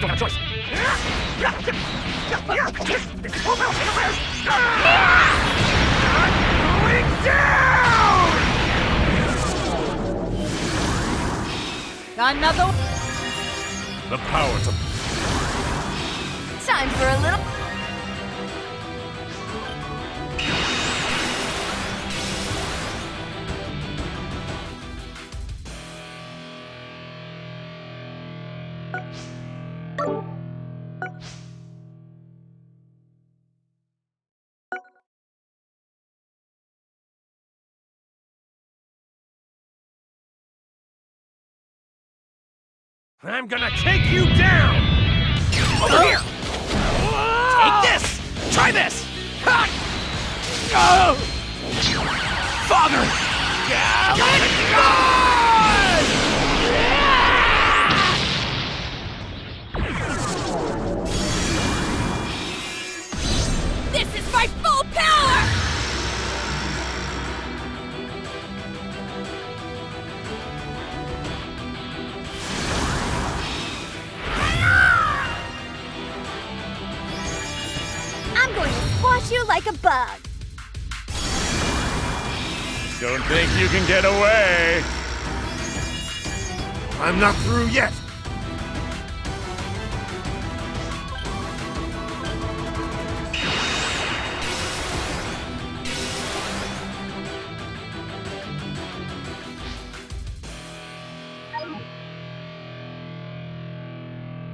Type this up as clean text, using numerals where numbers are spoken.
Don't have a choice. This is full power. Going down! Got another. The power to... Time for a little. I'm gonna take you down! Over here! Take this! Try this! Ha! Oh! Father! This is my full power! I'm going to squash you like a bug. Don't think you can get away. I'm not through yet!